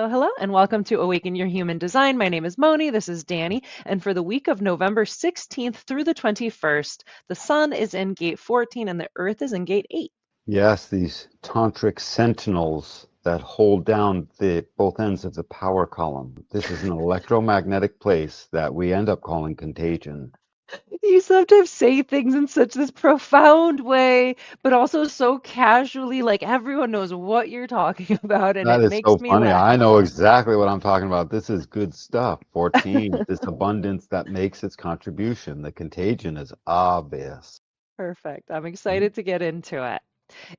Hello, and welcome to Awaken Your Human Design. My name is Moni. This is Danny. And for the week of November 16th through the 21st, the sun is in gate 14 and the earth is in gate 8. Yes, these tantric sentinels that hold down the both ends of the power column. This is an electromagnetic place that we end up calling contagion. You sometimes say things in such this profound way, but also so casually, like everyone knows what you're talking about, and That it is makes so me funny. I laugh. know exactly what I'm talking about. This is good stuff. 14, this abundance that makes its contribution. The contagion is obvious. Perfect. I'm excited to get into it.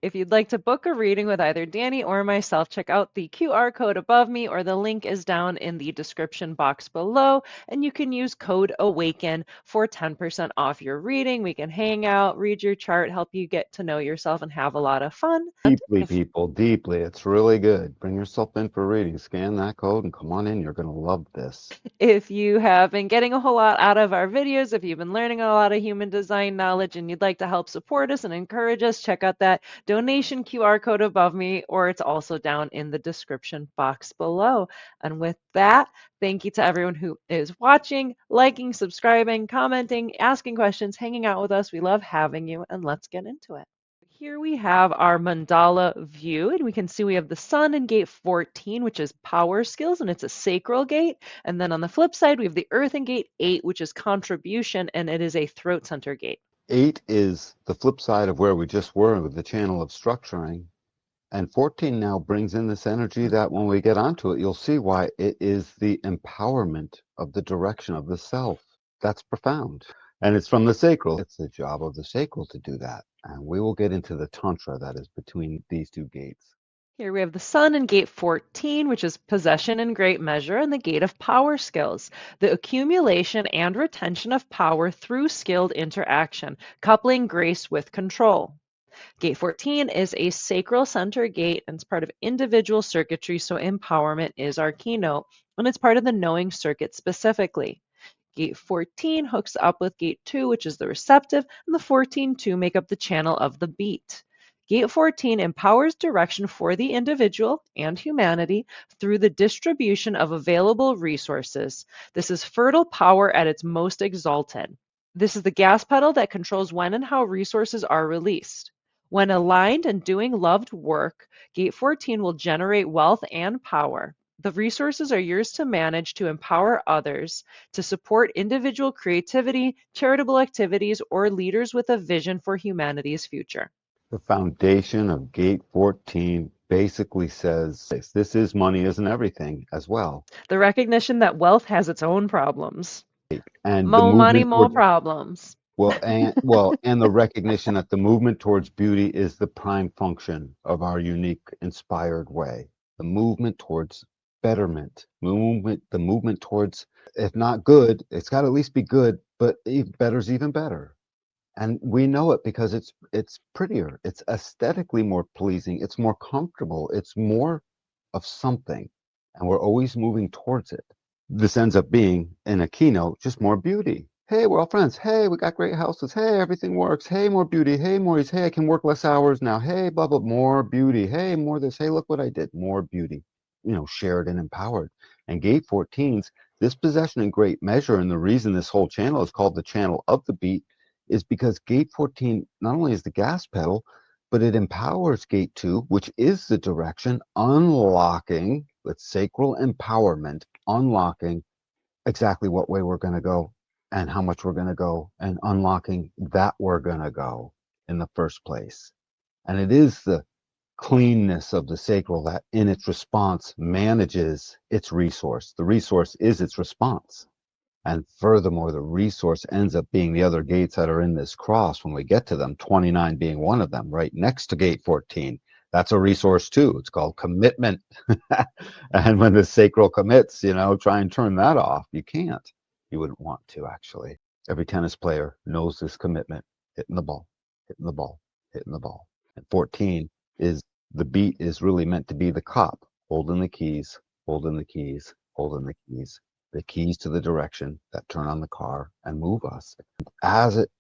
If you'd like to book a reading with either Danny or myself, check out the QR code above me or the link is down in the description box below. And you can use code AWAKEN for 10% off your reading. We can hang out, read your chart, help you get to know yourself, and have a lot of fun. And Deeply, if people, deeply. It's really good. Bring yourself in for a reading. Scan that code and come on in. You're going to love this. If you have been getting a whole lot out of our videos, if you've been learning a lot of human design knowledge and you'd like to help support us and encourage us, check out that donation QR code above me, or it's also down in the description box below. And with that, thank you to everyone who is watching, liking, subscribing, commenting, asking questions, hanging out with us. We love having you, and let's get into it. Here we have our mandala view, and we can see we have the sun in gate 14, which is power skills, and it's a sacral gate. And then on the flip side, we have the earth in gate 8, which is contribution, and it is a throat center gate. 8 is the flip side of where we just were with the channel of structuring. And 14 now brings in this energy that when we get onto it, you'll see why it is the empowerment of the direction of the self. That's profound. And it's from the sacral. It's the job of the sacral to do that. And we will get into the tantra that is between these two gates. Here we have the sun in gate 14, which is possession in great measure, and the gate of power skills, the accumulation and retention of power through skilled interaction, coupling grace with control. Gate 14 is a sacral center gate and it's part of individual circuitry, so empowerment is our keynote, and it's part of the knowing circuit specifically. Gate 14 hooks up with Gate 2, which is the receptive, and the 14-2 make up the channel of the beat. Gate 14 empowers direction for the individual and humanity through the distribution of available resources. This is fertile power at its most exalted. This is the gas pedal that controls when and how resources are released. When aligned and doing loved work, Gate 14 will generate wealth and power. The resources are yours to manage to empower others, to support individual creativity, charitable activities, or leaders with a vision for humanity's future. The foundation of gate 14 basically says this is money isn't everything as well. The recognition that wealth has its own problems. And the More money, movement more towards problems. and the recognition that the movement towards beauty is the prime function of our unique, inspired way. The movement towards betterment, the movement towards, if not good, it's got to at least be good, but better's even better. And we know it because it's prettier, it's aesthetically more pleasing, it's more comfortable, it's more of something, and we're always moving towards it. This ends up being, in a keynote, just more beauty. Hey, we're all friends. Hey, we got great houses. Hey, everything works. Hey, more beauty. Hey, more. Hey, I can work less hours now. Hey, blah, blah, more beauty. Hey, more this. Hey, look what I did. More beauty, shared and empowered. And gate 14's this possession in great measure, and the reason this whole channel is called the channel of the beat is because gate 14 not only is the gas pedal, but it empowers gate 2, which is the direction, unlocking with sacral empowerment, unlocking exactly what way we're going to go and how much we're going to go, and unlocking that we're going to go in the first place. And it is the cleanness of the sacral that in its response manages its resource. The resource is its response. And furthermore, the resource ends up being the other gates that are in this cross when we get to them, 29 being one of them, right next to gate 14. That's a resource too. It's called commitment. And when the sacral commits, try and turn that off. You can't. You wouldn't want to, actually. Every tennis player knows this commitment, hitting the ball, hitting the ball, hitting the ball. And 14 is the beat is really meant to be the cop, holding the keys, holding the keys, holding the keys, the keys to the direction that turn on the car and move us. As it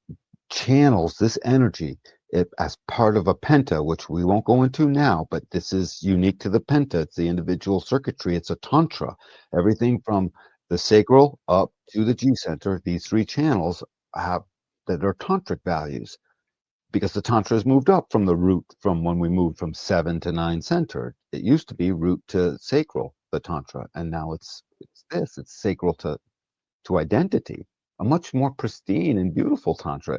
channels this energy, it as part of a penta, which we won't go into now, but this is unique to the penta. It's the individual circuitry. It's a tantra. Everything from the sacral up to the G center, these three channels have that are tantric values because the tantra has moved up from the root from when we moved from 7 to 9 centered. It used to be root to sacral, the tantra, and now it's sacral to identity, a much more pristine and beautiful tantra.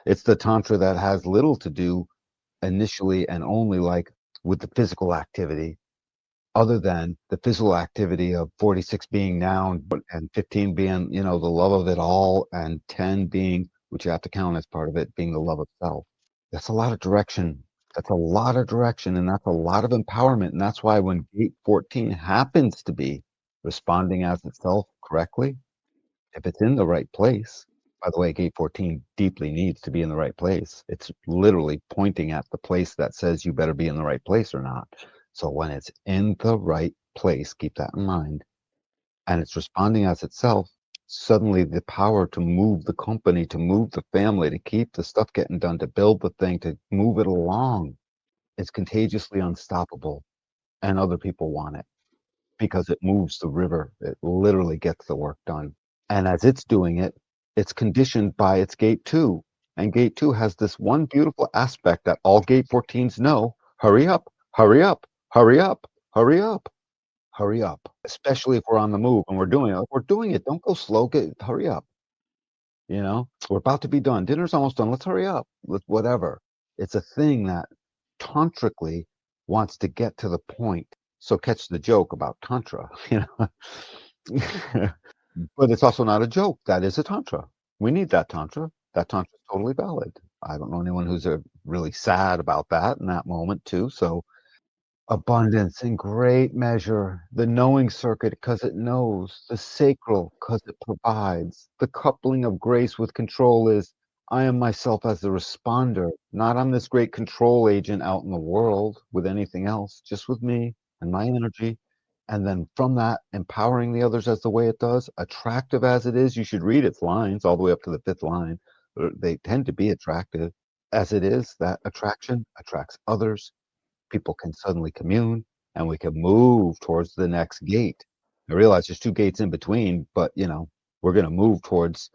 It's the tantra that has little to do initially and only like with the physical activity, other than the physical activity of 46 being noun and 15 being, the love of it all, and 10 being, which you have to count as part of it, being the love of self. That's a lot of direction. That's a lot of direction, and that's a lot of empowerment. And that's why when gate 14 happens to be responding as itself correctly, if it's in the right place, by the way, gate 14 deeply needs to be in the right place. It's literally pointing at the place that says you better be in the right place or not. So when it's in the right place, keep that in mind, and it's responding as itself, suddenly the power to move the company, to move the family, to keep the stuff getting done, to build the thing, to move it along is contagiously unstoppable. And other people want it because it moves the river. It literally gets the work done. And as it's doing it, it's conditioned by its gate two. And gate two has this one beautiful aspect that all gate 14s know: hurry up, hurry up, hurry up, hurry up, hurry up. Especially if we're on the move and we're doing it. We're doing it. Don't go slow. Hurry up. We're about to be done. Dinner's almost done. Let's hurry up. Let's whatever. It's a thing that tantrically wants to get to the point. So catch the joke about tantra, But it's also not a joke. That is a tantra. We need that tantra. That tantra is totally valid. I don't know anyone who's really sad about that in that moment too. So abundance in great measure, the knowing circuit because it knows, the sacral because it provides. The coupling of grace with control is I am myself as the responder, not I'm this great control agent out in the world with anything else, just with me and my energy. And then from that, empowering the others as the way it does, attractive as it is. You should read its lines all the way up to the fifth line. They tend to be attractive. As it is, that attraction attracts others. People can suddenly commune, and we can move towards the next gate. I realize there's two gates in between, but we're going to move towards,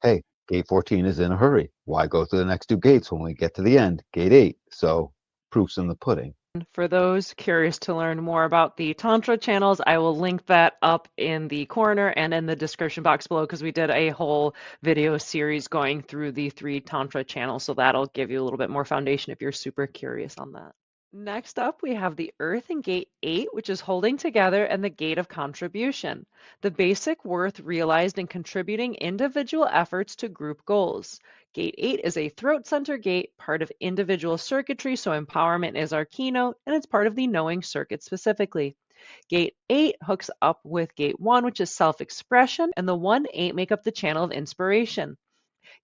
hey, gate 14 is in a hurry. Why go through the next two gates when we get to the end, gate 8? So proof's in the pudding. For those curious to learn more about the Tantra channels, I will link that up in the corner and in the description box below because we did a whole video series going through the 3 Tantra channels. So that'll give you a little bit more foundation if you're super curious on that. Next up, we have the Earth and Gate 8, which is holding together, and the Gate of Contribution, the basic worth realized in contributing individual efforts to group goals. Gate 8 is a throat center gate, part of individual circuitry, so empowerment is our keynote, and it's part of the knowing circuit specifically. Gate 8 hooks up with Gate 1, which is self expression, and the 1 8 make up the channel of inspiration.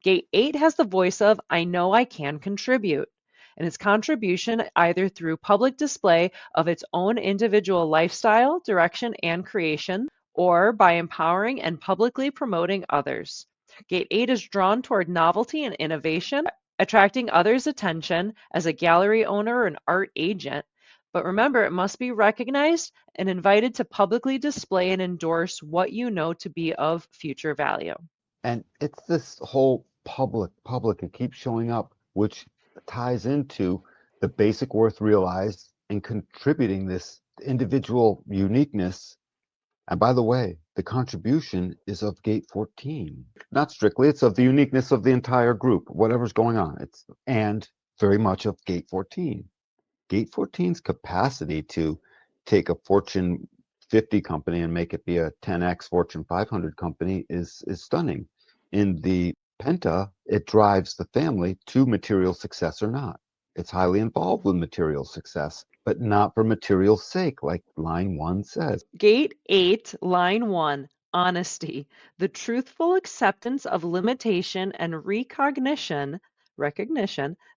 Gate 8 has the voice of I know I can contribute, and its contribution either through public display of its own individual lifestyle, direction, and creation, or by empowering and publicly promoting others. Gate 8 is drawn toward novelty and innovation, attracting others' attention as a gallery owner or an art agent. But remember, it must be recognized and invited to publicly display and endorse what you know to be of future value. And it's this whole public, it keeps showing up, which ties into the basic worth realized in contributing this individual uniqueness. And by the way, the contribution is of gate 14. Not strictly, it's of the uniqueness of the entire group, whatever's going on. And very much of gate 14. Gate 14's capacity to take a Fortune 50 company and make it be a 10x Fortune 500 company is stunning. In the Penta, it drives the family to material success or not. It's highly involved with material success, but not for material sake, like line 1 says. Gate 8, line 1, honesty, the truthful acceptance of limitation and recognition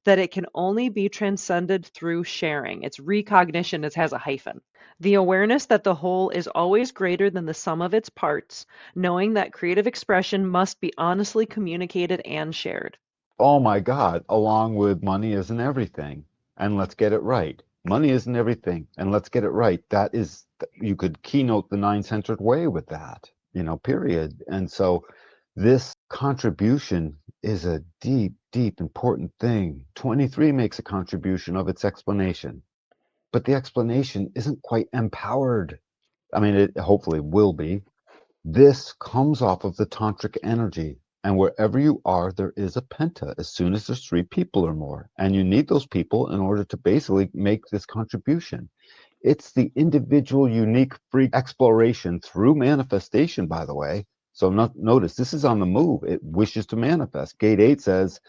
that it can only be transcended through sharing. It's recognition, it has a hyphen. The awareness that the whole is always greater than the sum of its parts, knowing that creative expression must be honestly communicated and shared. Oh my God, along with money isn't everything, and let's get it right. Money isn't everything, and let's get it right. That is, you could keynote the nine-centered way with that, period. And so this contribution is a deep, deep, important thing. 23 makes a contribution of its explanation, but the explanation isn't quite empowered. I mean, it hopefully will be. This comes off of the tantric energy. And wherever you are, there is a penta as soon as there's three people or more. And you need those people in order to basically make this contribution. It's the individual, unique, free exploration through manifestation, by the way. So notice this is on the move. It wishes to manifest. Gate 8 says,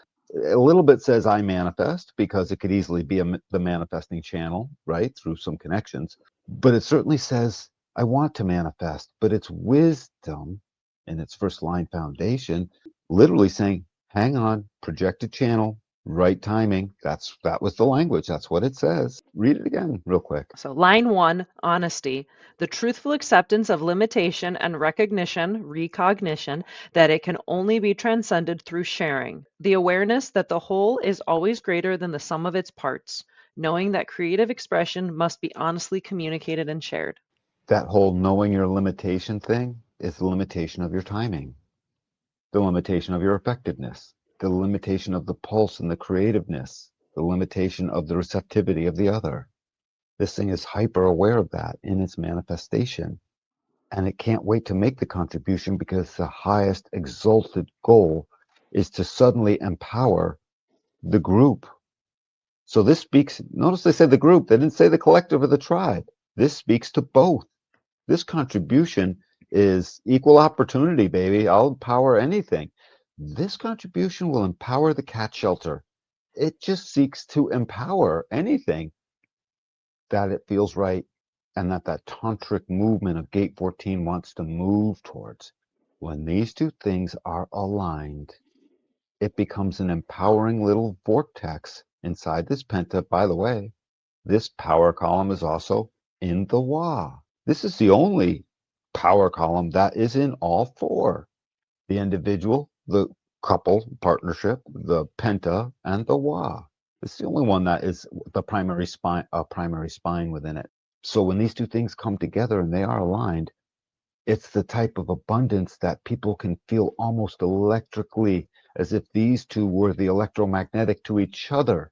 a little bit says I manifest because it could easily be the manifesting channel, right, through some connections. But it certainly says I want to manifest. But it's wisdom in its first line foundation, literally saying, hang on, projected channel, right timing. That was the language. That's what it says. Read it again real quick. So, line 1, honesty, the truthful acceptance of limitation and recognition that it can only be transcended through sharing, the awareness that the whole is always greater than the sum of its parts, knowing that creative expression must be honestly communicated and shared. That whole knowing your limitation thing is the limitation of your timing, the limitation of your effectiveness, the limitation of the pulse and the creativeness, the limitation of the receptivity of the other. This thing is hyper aware of that in its manifestation. And it can't wait to make the contribution because the highest exalted goal is to suddenly empower the group. So this speaks, notice they said the group, they didn't say the collective or the tribe. This speaks to both. This contribution is equal opportunity, baby. I'll empower anything. This contribution will empower the cat shelter. It just seeks to empower anything that it feels right and that tantric movement of gate 14 wants to move towards. When these two things are aligned, it becomes an empowering little vortex inside this penta. By the way, this power column is also in the Wa. This is the only power column that is in all four: the individual, the couple, partnership, the penta, and the Wa. It's the only one that is the primary spine within it. So when these two things come together and they are aligned, it's the type of abundance that people can feel almost electrically, as if these two were the electromagnetic to each other.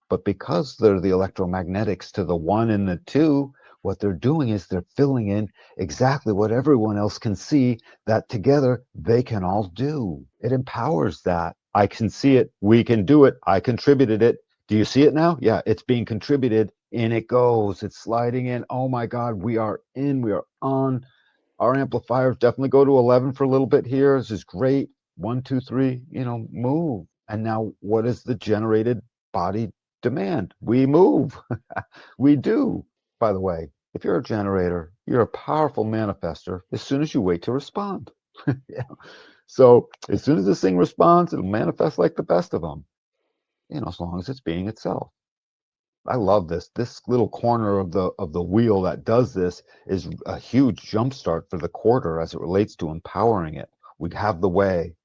But because they're the electromagnetics to the one and the two, what they're doing is they're filling in exactly what everyone else can see that together they can all do. It empowers that. I can see it. We can do it. I contributed it. Do you see it now? Yeah, it's being contributed. In it goes. It's sliding in. Oh my God, we are in. We are on. Our amplifiers definitely go to 11 for a little bit here. This is great. 1, 2, 3, move. And now what is the generated body demand? We move. We do. By the way, if you're a generator, you're a powerful manifester as soon as you wait to respond. Yeah. So as soon as this thing responds, it'll manifest like the best of them, as long as it's being itself. I love this. This little corner of the wheel that does this is a huge jumpstart for the quarter as it relates to empowering it. We have the way.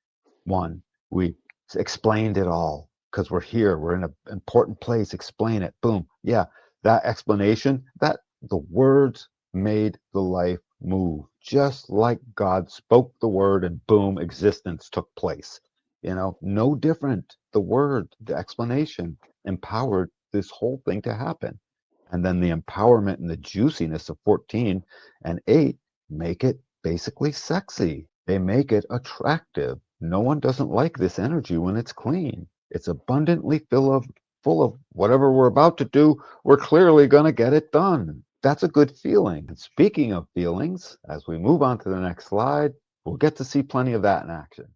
One, we explained it all because we're here. We're in an important place. Explain it. Boom. Yeah, that explanation, that the words made the life move. Just like God spoke the word and boom, existence took place. No different. The word, the explanation empowered this whole thing to happen. And then the empowerment and the juiciness of 14 and 8 make it basically sexy. They make it attractive. No one doesn't like this energy when it's clean. It's abundantly full of whatever we're about to do. We're clearly going to get it done. That's a good feeling. And speaking of feelings, as we move on to the next slide, we'll get to see plenty of that in action.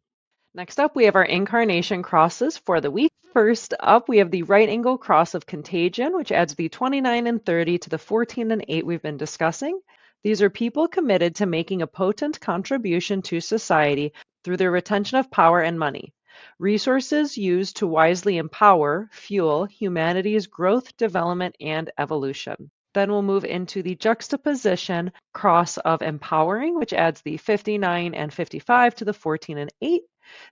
Next up, we have our Incarnation Crosses for the week. First up, we have the right angle cross of contagion, which adds the 29 and 30 to the 14 and 8 we've been discussing. These are people committed to making a potent contribution to society through their retention of power and money. Resources used to wisely empower, fuel humanity's growth, development, and evolution. Then we'll move into the juxtaposition cross of empowering, which adds the 59 and 55 to the 14 and 8.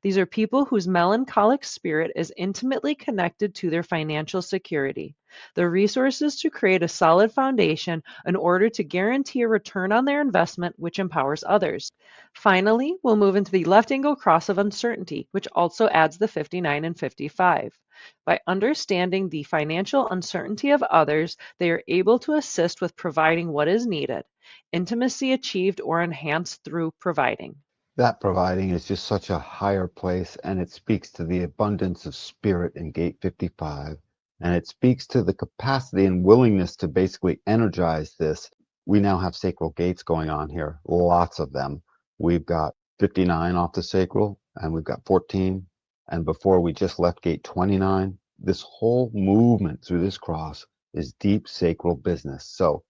These are people whose melancholic spirit is intimately connected to their financial security, the resources to create a solid foundation in order to guarantee a return on their investment, which empowers others. Finally, we'll move into the left angle cross of uncertainty, which also adds the 59 and 55. By understanding the financial uncertainty of others, they are able to assist with providing what is needed, intimacy achieved or enhanced through providing. That providing is just such a higher place, and it speaks to the abundance of spirit in gate 55. And it speaks to the capacity and willingness to basically energize this. We now have sacral gates going on here, lots of them. We've got 59 off the sacral, and we've got 14. And before we just left gate 29, this whole movement through this cross is deep sacral business. So,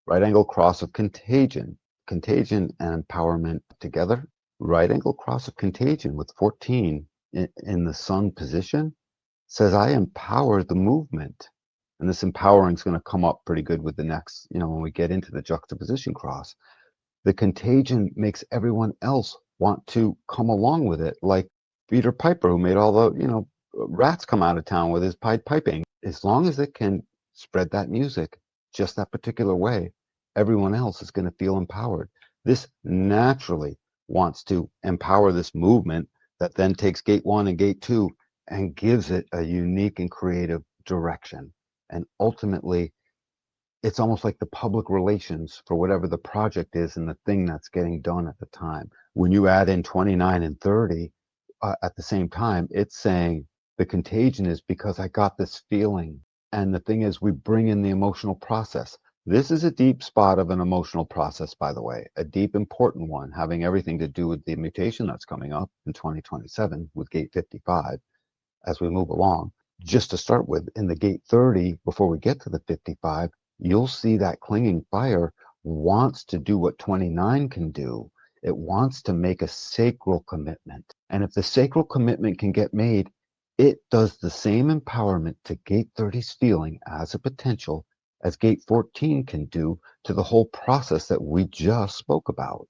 right angle cross of contagion, contagion and empowerment together. Right angle cross of contagion with 14 in the sun position says I empower the movement. And this empowering is going to come up pretty good with the next, when we get into the juxtaposition cross. The contagion makes everyone else want to come along with it, like Peter Piper, who made all the, rats come out of town with his Pied Piping. As long as it can spread that music just that particular way, everyone else is going to feel empowered. This naturally wants to empower this movement that then takes gate 1 and gate 2 and gives it a unique and creative direction. And ultimately, it's almost like the public relations for whatever the project is and the thing that's getting done at the time. When you add in 29 and 30 at the same time, it's saying the contagion is because I got this feeling. And the thing is, we bring in the emotional process. This is a deep spot of an emotional process, by the way, a deep, important one, having everything to do with the mutation that's coming up in 2027 with gate 55 as we move along. Just to start with, in the gate 30, before we get to the 55, you'll see that clinging fire wants to do what 29 can do. It wants to make a sacral commitment. And if the sacral commitment can get made, it does the same empowerment to gate 30's feeling as a potential as gate 14 can do to the whole process that we just spoke about.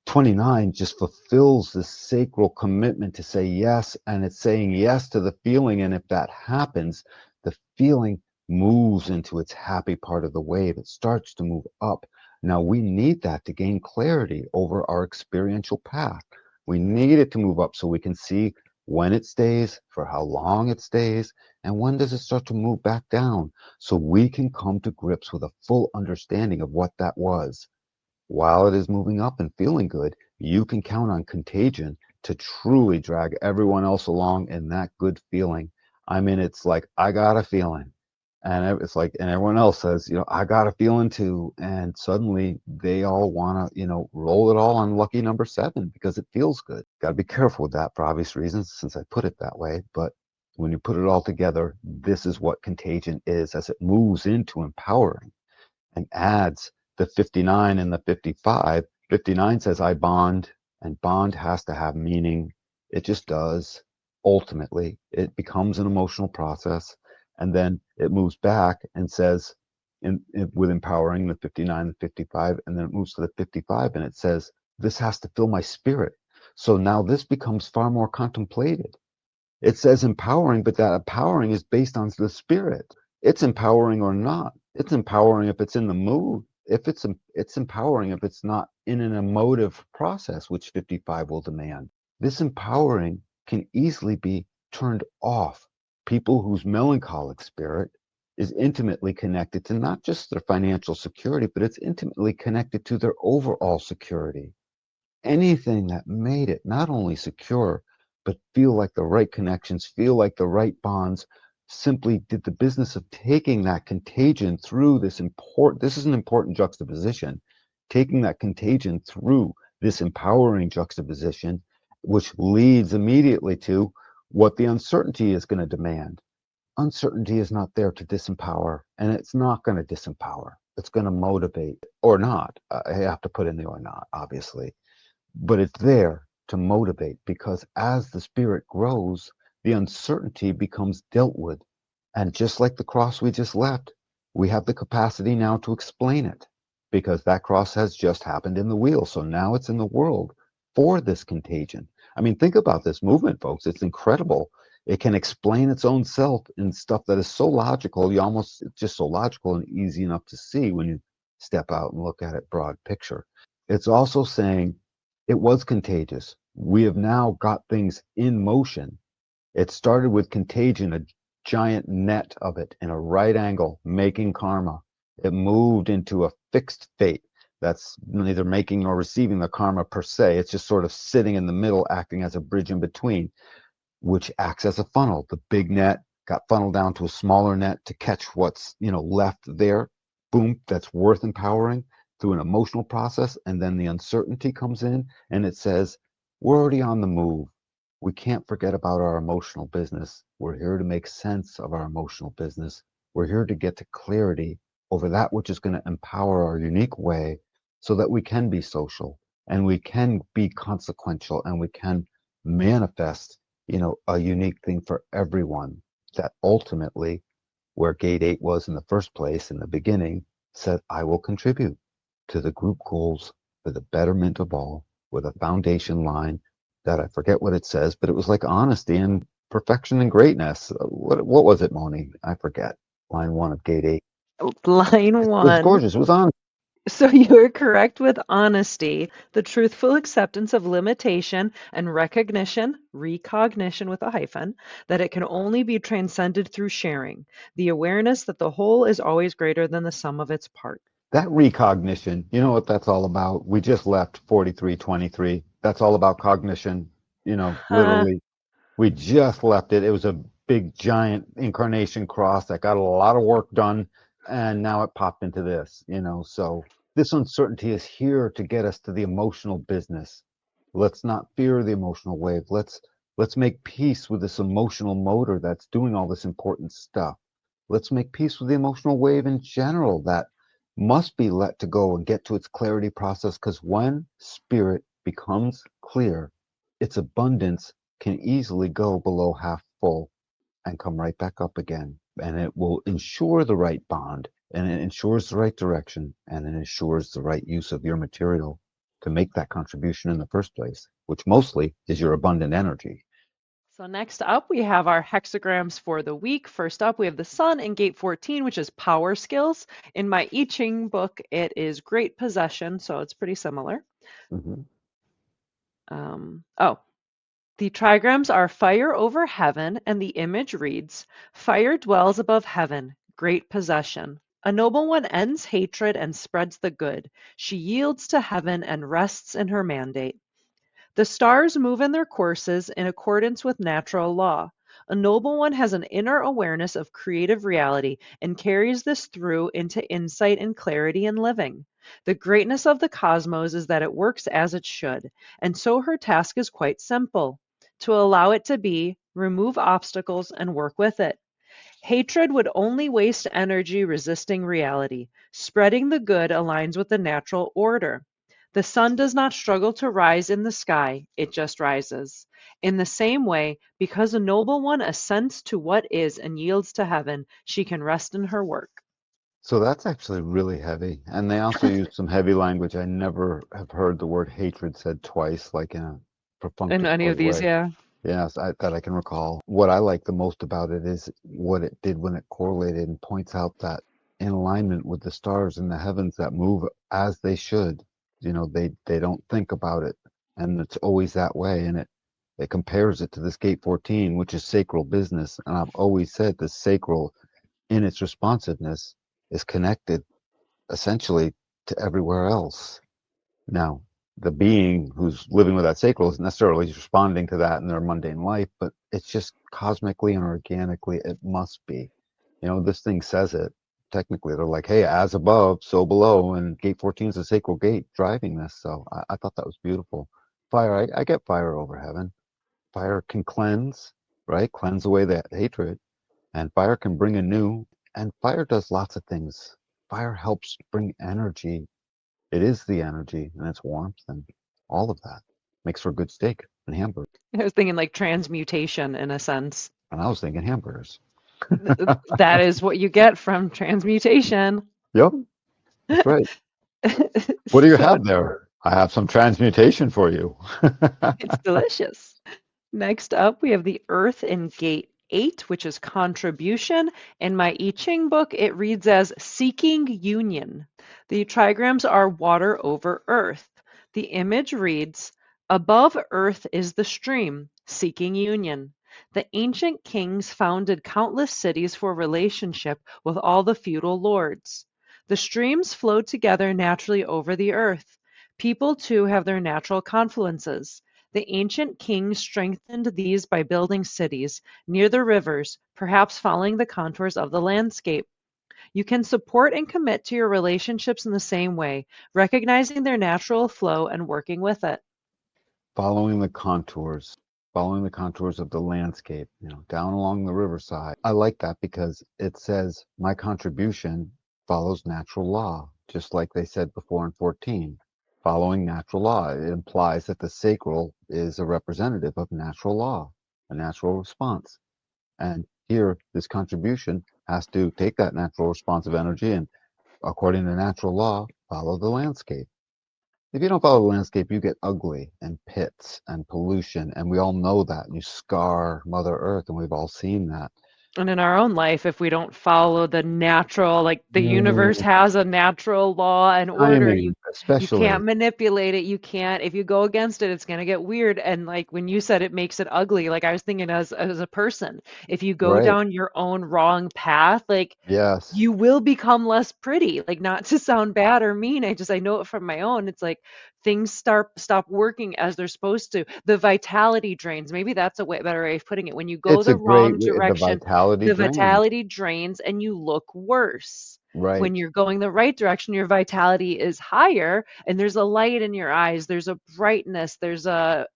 29 just fulfills this sacral commitment to say yes, and it's saying yes to the feeling. And if that happens, the feeling moves into its happy part of the wave. It starts to move up. Now, we need that to gain clarity over our experiential path. We need it to move up so we can see when it stays, for how long it stays, and when does it start to move back down, so we can come to grips with a full understanding of what that was. While it is moving up and feeling good, you can count on contagion to truly drag everyone else along in that good feeling. I mean, it's like, I got a feeling. And it's like, and everyone else says, I got a feeling too. And suddenly they all want to, roll it all on lucky number 7 because it feels good. Got to be careful with that for obvious reasons, since I put it that way. But when you put it all together, this is what contagion is as it moves into empowering and adds the 59 and the 55. 59 says I bond, and bond has to have meaning. It just does. Ultimately, it becomes an emotional process, and then it moves back and says, with empowering the 59 and 55, and then it moves to the 55, and it says, this has to fill my spirit. So now this becomes far more contemplated. It says empowering, but that empowering is based on the spirit. It's empowering or not. It's empowering if it's in the mood. If it's empowering if it's not in an emotive process, which 55 will demand. This empowering can easily be turned off. People whose melancholic spirit is intimately connected to not just their financial security, but it's intimately connected to their overall security. Anything that made it not only secure, but feel like the right connections, feel like the right bonds, simply did the business of taking that contagion through this is an important juxtaposition, taking that contagion through this empowering juxtaposition, which leads immediately to what the uncertainty is going to demand. Uncertainty is not there to disempower, and it's not going to disempower. It's going to motivate or not. I have to put in the or not, obviously. But it's there to motivate, because as the spirit grows, the uncertainty becomes dealt with. And just like the cross we just left, we have the capacity now to explain it, because that cross has just happened in the wheel. So now it's in the world for this contagion. I mean, think about this movement, folks. It's incredible. It can explain its own self in stuff that is so logical. It's just so logical and easy enough to see when you step out and look at it broad picture. It's also saying it was contagious. We have now got things in motion. It started with contagion, a giant net of it in a right angle, making karma. It moved into a fixed fate that's neither making nor receiving the karma per se. It's just sort of sitting in the middle, acting as a bridge in between, which acts as a funnel. The big net got funneled down to a smaller net to catch what's left there. Boom, that's worth empowering through an emotional process. And then the uncertainty comes in and it says, we're already on the move. We can't forget about our emotional business. We're here to make sense of our emotional business. We're here to get to clarity over that which is going to empower our unique way so that we can be social and we can be consequential and we can manifest a unique thing for everyone that ultimately, where gate 8 was in the first place in the beginning, said, I will contribute to the group goals for the betterment of all with a foundation line that I forget what it says, but it was like honesty and perfection and greatness. What was it, Moni? I forget. Line 1 of gate 8. Line It was 1. gorgeous. It was honest. So you're correct with honesty, the truthful acceptance of limitation, and recognition with a hyphen, that it can only be transcended through sharing, the awareness that the whole is always greater than the sum of its parts. That recognition, you know what that's all about? We just left 4323. That's all about cognition, Uh, literally. We just left it. It was a big, giant incarnation cross that got a lot of work done, and now it popped into this. So this uncertainty is here to get us to the emotional business. Let's not fear the emotional wave. Let's make peace with this emotional motor that's doing all this important stuff. Let's make peace with the emotional wave in general that must be let to go and get to its clarity process, because when spirit becomes clear, its abundance can easily go below half full and come right back up again. And it will ensure the right bond, and it ensures the right direction, and it ensures the right use of your material to make that contribution in the first place, which mostly is your abundant energy. so next up, we have our hexagrams for the week. First up, we have the sun in gate 14, which is power skills. In my I Ching book, it is great possession, so it's pretty similar. Mhm. Oh, the trigrams are fire over heaven, and the image reads, Fire dwells above heaven, great possession. A noble one ends hatred and spreads the good. She yields to heaven and rests in her mandate. The stars move in their courses in accordance with natural law. A noble one has an inner awareness of creative reality and carries this through into insight and clarity in living. The greatness of the cosmos is that it works as it should, and so her task is quite simple to allow it to be, remove obstacles, and work with it. Hatred would only waste energy resisting reality. Spreading the good aligns with the natural order. The sun does not struggle to rise in the sky, it just rises. In the same way, because a noble one assents to what is and yields to heaven, she can rest in her work. So that's actually really heavy. And they also use some heavy language. I never have heard the word hatred said twice, like in a In any perfunctory of these, way. yeah. Yes, that I can recall. What I like the most about it is what it did when it correlated and points out that in alignment with the stars in the heavens that move as they should. They don't think about it, and it's always that way. And it compares it to this gate 14, which is sacral business. And I've always said the sacral, in its responsiveness, is connected essentially to everywhere else. Now, the being who's living with that sacral isn't necessarily responding to that in their mundane life, but it's just cosmically and organically, it must be. This thing says it. Technically, they're like, hey, as above, so below. And gate 14 is a sacral gate driving this. So I thought that was beautiful. Fire, I get fire over heaven. Fire can cleanse, right? Cleanse away that hatred. And fire can bring anew. And fire does lots of things. Fire helps bring energy. It is the energy and its warmth and all of that. Makes for a good steak and hamburger. I was thinking like transmutation in a sense. And I was thinking hamburgers. That is what you get from transmutation. Yep, that's right. What do you So have there? I have some transmutation for you. It's delicious. Next up, we have the Earth in Gate 8, which is contribution. In my I Ching book, it reads as seeking union. The trigrams are water over earth. The image reads, above earth is the stream, seeking union. The ancient kings founded countless cities for relationship with all the feudal lords. The streams flow together naturally over the earth. People too have their natural confluences. The ancient kings strengthened these by building cities near the rivers, perhaps following the contours of the landscape. You can support and commit to your relationships in the same way, recognizing their natural flow and working with it. following the contours, following the contours of the landscape, down along the riverside. I like that because it says my contribution follows natural law, just like they said before in 14. Following natural law, it implies that the sacral is a representative of natural law, a natural response. And here, this contribution has to take that natural responsive energy and, according to natural law, follow the landscape. If you don't follow the landscape, you get ugly and pits and pollution. And we all know that. You scar Mother Earth, and we've all seen that. And in our own life, if we don't follow the natural, like the universe Mm, has a natural law and order, you timing, you can't especially, manipulate it. You can't, if you go against it, it's gonna get weird. And like when you said it makes it ugly, like I was thinking as a person, if you go right? down your own wrong path, like Yes, you will become less pretty. Like not to sound bad or mean, I know it from my own. It's like things stop working as they're supposed to. The vitality drains. Maybe that's a better way of putting it. When you go it's the a great wrong way. The direction, vitality the drains, vitality drains and you look worse. When right? you're going the right direction, your vitality is higher and there's a light in your eyes, there's a brightness, there's an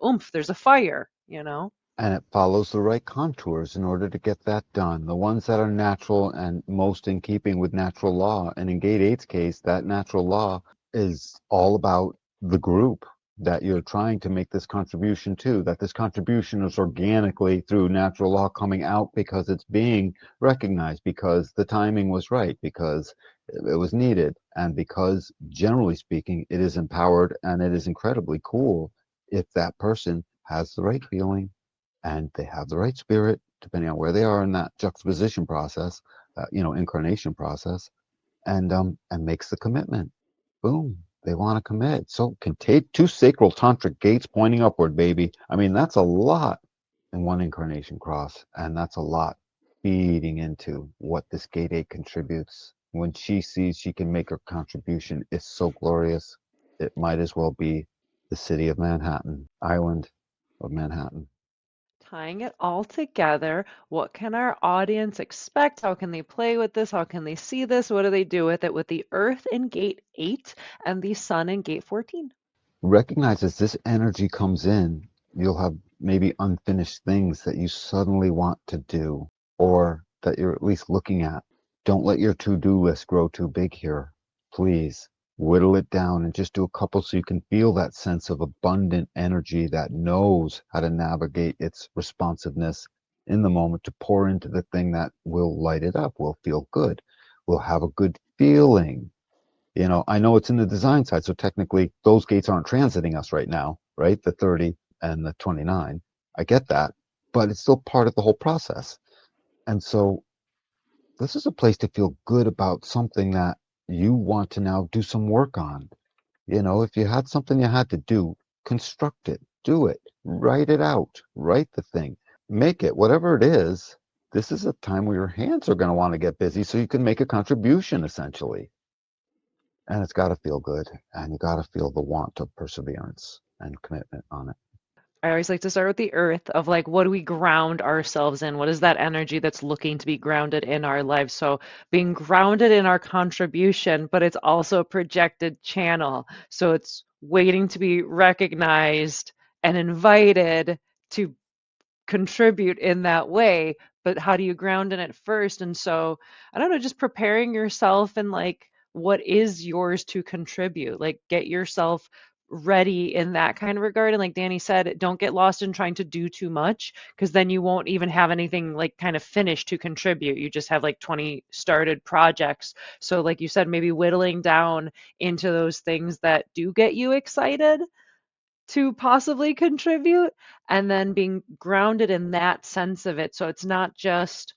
oomph, there's a fire, you know? And it follows the right contours in order to get that done. The ones that are natural and most in keeping with natural law. And in Gate Eight's case, that natural law is all about the group that you're trying to make this contribution to, that this contribution is organically through natural law coming out because it's being recognized, because the timing was right, because it was needed, and because generally speaking, it is empowered and it is incredibly cool if that person has the right feeling and they have the right spirit, depending on where they are in that juxtaposition process, incarnation process, and makes the commitment. Boom, they want to commit. So can take two sacral tantric gates pointing upward, baby. I mean, that's a lot in one incarnation cross, and that's a lot feeding into what this gate eight contributes. When she sees she can make her contribution, it's so glorious. It might as well be the city of Manhattan, island of Manhattan. Tying it all together, what can our audience expect? How can they play with this? How can they see this? What do they do with it with the Earth in Gate 8 and the Sun in Gate 14? Recognize as this energy comes in, you'll have maybe unfinished things that you suddenly want to do or that you're at least looking at. Don't let your to-do list grow too big here. Please whittle it down and just do a couple so you can feel that sense of abundant energy that knows how to navigate its responsiveness in the moment to pour into the thing that will light it up, will feel good, will have a good feeling. I know it's in the design side, so technically those gates aren't transiting us right now, right? The 30 and the 29. I get that, but it's still part of the whole process. And so this is a place to feel good about something that you want to now do some work on. If you had something you had to do, construct it, do it, write it out, write the thing, make it, whatever it is. This is a time where your hands are going to want to get busy so you can make a contribution essentially. And it's got to feel good, and you got to feel the want of perseverance and commitment on it. I always like to start with the earth of like, what do we ground ourselves in? What is that energy that's looking to be grounded in our lives? So being grounded in our contribution, but it's also a projected channel. So it's waiting to be recognized and invited to contribute in that way. But how do you ground in it first? And so I don't know, just preparing yourself and like what is yours to contribute. Like get yourself ready in that kind of regard. And like Danny said, don't get lost in trying to do too much, because then you won't even have anything like kind of finished to contribute. You just have like 20 started projects. So like you said, maybe whittling down into those things that do get you excited to possibly contribute, and then being grounded in that sense of it. So it's not just,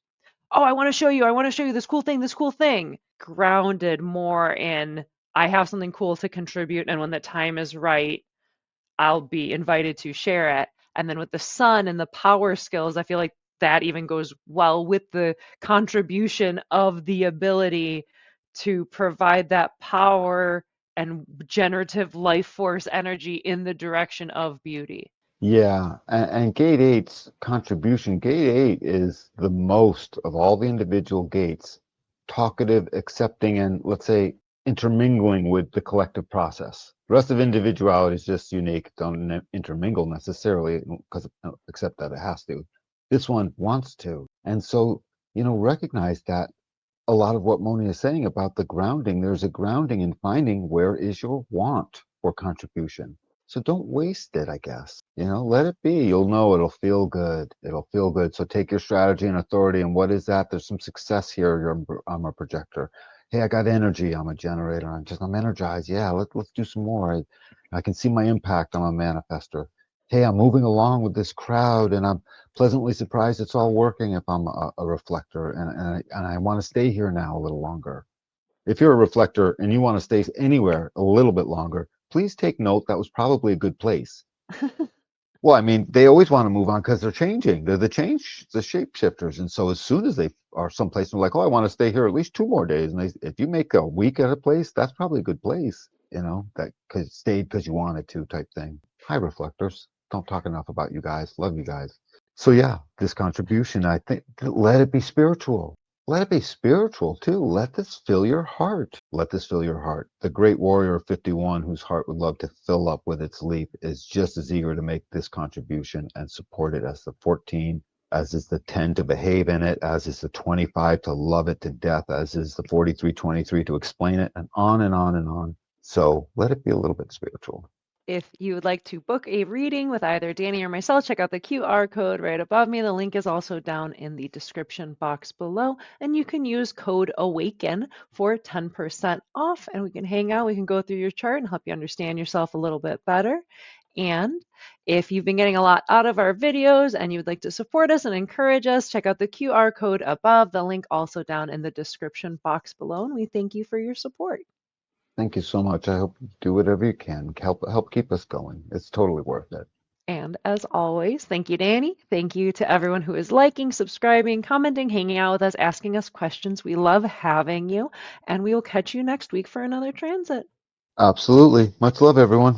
oh, I want to show you this cool thing. Grounded more in, I have something cool to contribute, and when the time is right, I'll be invited to share it. And then with the sun and the power skills, I feel like that even goes well with the contribution of the ability to provide that power and generative life force energy in the direction of beauty. Yeah, and gate eight's contribution, gate eight is the most of all the individual gates, talkative, accepting, and let's say intermingling with the collective process. The rest of individuality is just unique, don't intermingle necessarily, because except that it has to. This one wants to. And so, recognize that a lot of what Moni is saying about the grounding, there's a grounding in finding where is your want for contribution. So don't waste it, I guess. Let it be. You'll know it'll feel good. It'll feel good. So take your strategy and authority. And what is that? There's some success here. I'm a projector. Hey, I got energy. I'm a generator. I'm energized. Yeah, let's do some more. I can see my impact. I'm a manifester. Hey, I'm moving along with this crowd and I'm pleasantly surprised it's all working if I'm a reflector, and I want to stay here now a little longer. If you're a reflector and you want to stay anywhere a little bit longer, please take note that was probably a good place. Well, I mean, they always want to move on because they're changing. They're the shapeshifters. And so as soon as they are someplace, they're like, oh, I want to stay here at least 2 more days. And if you make a week at a place, that's probably a good place, that cause stayed because you wanted to type thing. Hi, reflectors. Don't talk enough about you guys. Love you guys. So yeah, this contribution, I think, let it be spiritual. Let it be spiritual too. Let this fill your heart. Let this fill your heart. The great warrior of 51, whose heart would love to fill up with its leap, is just as eager to make this contribution and support it as the 14, as is the 10 to behave in it, as is the 25 to love it to death, as is the 4323 to explain it, and on and on and on. So let it be a little bit spiritual. If you would like to book a reading with either Danny or myself, check out the QR code right above me. The link is also down in the description box below, and you can use code AWAKEN for 10% off, and we can hang out. We can go through your chart and help you understand yourself a little bit better. And if you've been getting a lot out of our videos and you would like to support us and encourage us, check out the QR code above, the link also down in the description box below, and we thank you for your support. Thank you so much. I hope you do whatever you can. Help keep us going. It's totally worth it. And as always, thank you, Danny. Thank you to everyone who is liking, subscribing, commenting, hanging out with us, asking us questions. We love having you. And we will catch you next week for another transit. Absolutely. Much love, everyone.